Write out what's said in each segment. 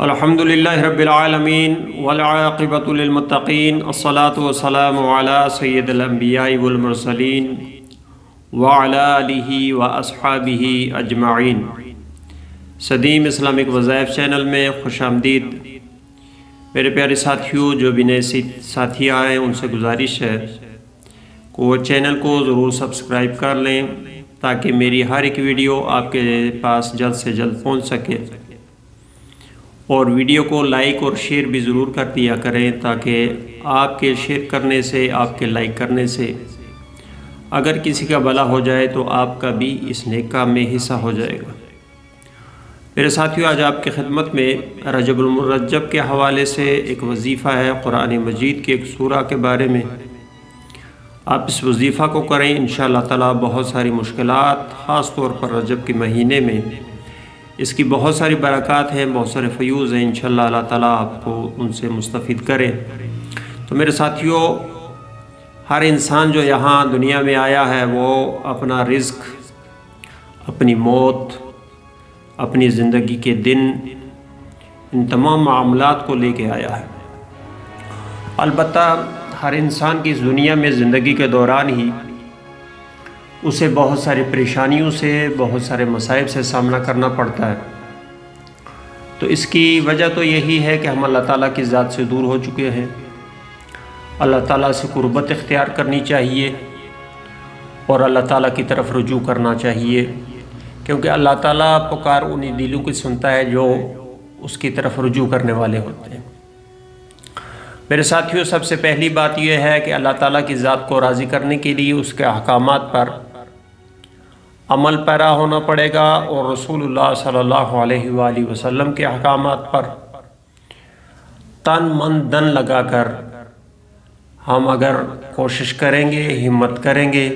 الحمدللہ رب العالمین والعاقبۃ للمتقین الصلاۃ والسلام علی سید الانبیاء والمرسلین وعلی آلہ واصحابہ اجمعین۔ صدیم اسلامک وظائف چینل میں خوش آمدید۔ میرے پیارے ساتھیوں، جو بھی نئے ساتھی آئے ان سے گزارش ہے کہ وہ چینل کو ضرور سبسکرائب کر لیں تاکہ میری ہر ایک ویڈیو آپ کے پاس جلد سے جلد پہنچ سکے، اور ویڈیو کو لائک اور شیئر بھی ضرور کر دیا کریں تاکہ آپ کے شیئر کرنے سے، آپ کے لائک کرنے سے اگر کسی کا بھلا ہو جائے تو آپ کا بھی اس نیک کام میں حصہ ہو جائے گا۔ میرے ساتھیوں، آج آپ کی خدمت میں رجب المرجب کے حوالے سے ایک وظیفہ ہے، قرآن مجید کے ایک سورہ کے بارے میں۔ آپ اس وظیفہ کو کریں، انشاءاللہ تعالیٰ بہت ساری مشکلات، خاص طور پر رجب کے مہینے میں اس کی بہت ساری برکات ہیں، بہت سارے فیوز ہیں، انشاءاللہ اللہ تعالیٰ آپ کو ان سے مستفید کرے۔ تو میرے ساتھیوں، ہر انسان جو یہاں دنیا میں آیا ہے وہ اپنا رزق، اپنی موت، اپنی زندگی کے دن، ان تمام معاملات کو لے کے آیا ہے۔ البتہ ہر انسان کی اس دنیا میں زندگی کے دوران ہی اسے بہت ساری پریشانیوں سے، بہت سارے مصائب سے سامنا کرنا پڑتا ہے۔ تو اس کی وجہ تو یہی ہے کہ ہم اللہ تعالیٰ کی ذات سے دور ہو چکے ہیں۔ اللہ تعالیٰ سے قربت اختیار کرنی چاہیے اور اللہ تعالیٰ کی طرف رجوع کرنا چاہیے، کیونکہ اللہ تعالیٰ پکار انہی دلوں کی سنتا ہے جو اس کی طرف رجوع کرنے والے ہوتے ہیں۔ میرے ساتھیوں، سب سے پہلی بات یہ ہے کہ اللہ تعالیٰ کی ذات کو راضی کرنے کے لیے اس کے احکامات پر عمل پیرا ہونا پڑے گا، اور رسول اللہ صلی اللہ علیہ وآلہ وسلم کے احکامات پر تن من دن لگا کر ہم اگر کوشش کریں گے، ہمت کریں گے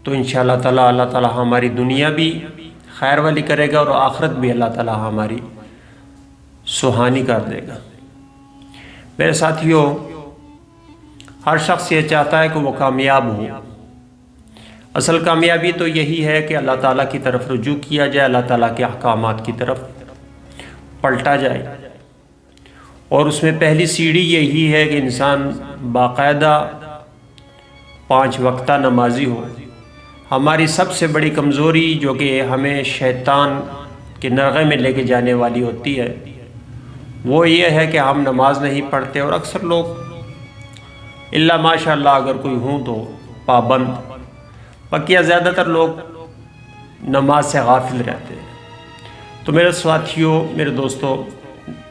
تو انشاءاللہ تعالیٰ اللہ تعالیٰ ہماری دنیا بھی خیر والی کرے گا اور آخرت بھی اللہ تعالیٰ ہماری سہانی کر دے گا۔ میرے ساتھیوں، ہر شخص یہ چاہتا ہے کہ وہ کامیاب ہو۔ اصل کامیابی تو یہی ہے کہ اللہ تعالیٰ کی طرف رجوع کیا جائے، اللہ تعالیٰ کے احکامات کی طرف پلٹا جائے، اور اس میں پہلی سیڑھی یہی ہے کہ انسان باقاعدہ 5 وقتہ نمازی ہو۔ ہماری سب سے بڑی کمزوری جو کہ ہمیں شیطان کے نرغے میں لے کے جانے والی ہوتی ہے وہ یہ ہے کہ ہم نماز نہیں پڑھتے، اور اکثر لوگ الا ماشاء اللہ اگر کوئی ہوں تو پابند، بقیہ زیادہ تر لوگ نماز سے غافل رہتے ہیں۔ تو میرے ساتھیوں، میرے دوستو،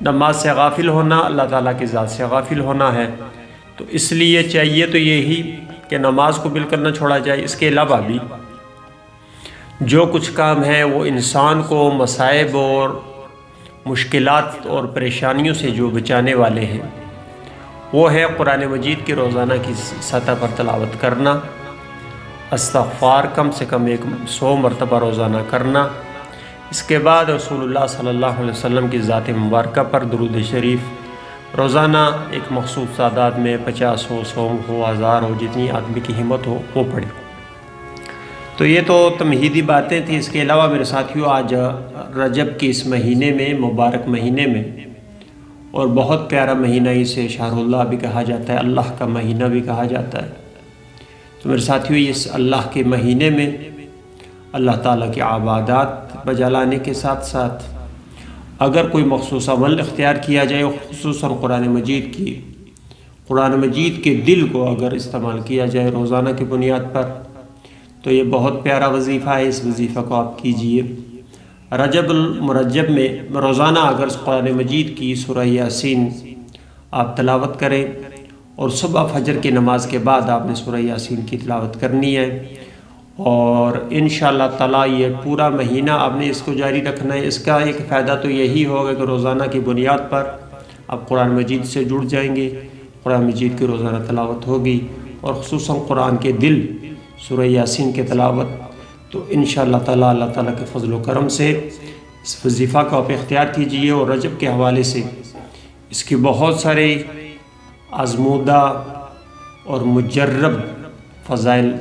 نماز سے غافل ہونا اللہ تعالیٰ کی ذات سے غافل ہونا ہے۔ تو اس لیے چاہیے تو یہی کہ نماز کو بالکل نہ چھوڑا جائے۔ اس کے علاوہ بھی جو کچھ کام ہے وہ انسان کو مصائب اور مشکلات اور پریشانیوں سے جو بچانے والے ہیں وہ ہے قرآن مجید کے روزانہ کی سطح پر تلاوت کرنا، استغفار کم سے کم 100 مرتبہ روزانہ کرنا، اس کے بعد رسول اللہ صلی اللہ علیہ وسلم کی ذات مبارکہ پر درود شریف روزانہ ایک مخصوص تعداد میں 50 ہو، 100 ہو، 1000 ہو، جتنی آدمی کی ہمت ہو وہ پڑھے۔ تو یہ تو تمہیدی باتیں تھیں۔ اس کے علاوہ میرے ساتھیوں، آج رجب کے اس مہینے میں، مبارک مہینے میں، اور بہت پیارا مہینہ اسے شہر اللہ بھی کہا جاتا ہے، اللہ کا مہینہ بھی کہا جاتا ہے۔ تو میرے ساتھیوں، اس اللہ کے مہینے میں اللہ تعالیٰ کی عبادات بجا لانے کے ساتھ ساتھ اگر کوئی مخصوص عمل اختیار کیا جائے، خصوصاً قرآن مجید کے دل کو اگر استعمال کیا جائے روزانہ کی بنیاد پر، تو یہ بہت پیارا وظیفہ ہے۔ اس وظیفہ کو آپ کیجئے۔ رجب المرجب میں روزانہ اگر قرآن مجید کی سورہ یاسین آپ تلاوت کریں، اور صبح فجر کی نماز کے بعد آپ نے سورہ یاسین کی تلاوت کرنی ہے، اور انشاءاللہ تعالیٰ یہ پورا مہینہ آپ نے اس کو جاری رکھنا ہے۔ اس کا ایک فائدہ تو یہی ہوگا کہ روزانہ کی بنیاد پر آپ قرآن مجید سے جڑ جائیں گے، قرآن مجید کی روزانہ تلاوت ہوگی، اور خصوصاً قرآن کے دل سورہ یاسین کے تلاوت۔ تو انشاءاللہ تعالیٰ اللہ تعالیٰ کے فضل و کرم سے اس وظیفہ کو آپ اختیار کیجئے، اور رجب کے حوالے سے اس کی بہت سارے آزمودہ اور مجرب فضائل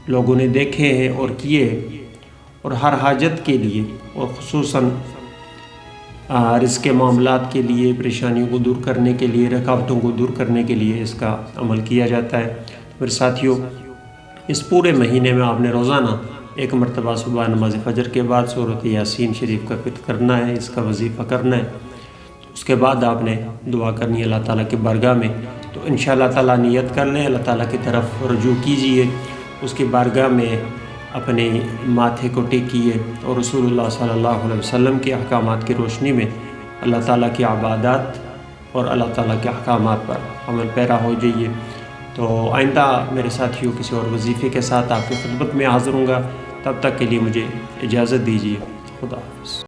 لوگوں نے دیکھے ہیں اور کیے، اور ہر حاجت کے لیے، اور خصوصاً رزق کے معاملات کے لیے، پریشانیوں کو دور کرنے کے لیے، رکاوٹوں کو دور کرنے کے لیے اس کا عمل کیا جاتا ہے۔ میرے ساتھیوں، اس پورے مہینے میں آپ نے روزانہ ایک مرتبہ صبح نماز فجر کے بعد سورۃ یاسین شریف کا ورد کرنا ہے، اس کا وظیفہ کرنا ہے۔ اس کے بعد آپ نے دعا کرنی ہے اللہ تعالیٰ کی بارگاہ میں۔ تو انشاءاللہ تعالیٰ نیت کر لیں، اللہ تعالیٰ کی طرف رجوع کیجئے، اس کی بارگاہ میں اپنے ماتھے کو ٹیکیے اور رسول اللہ صلی اللہ علیہ وسلم کے احکامات کی روشنی میں اللہ تعالیٰ کی عبادات اور اللہ تعالیٰ کے احکامات پر عمل پیرا ہو جائیے۔ تو آئندہ میرے ساتھیوں کسی اور وظیفے کے ساتھ آپ کی خدمت میں حاضر ہوں گا، تب تک کے لیے مجھے اجازت دیجیے۔ خدا حافظ۔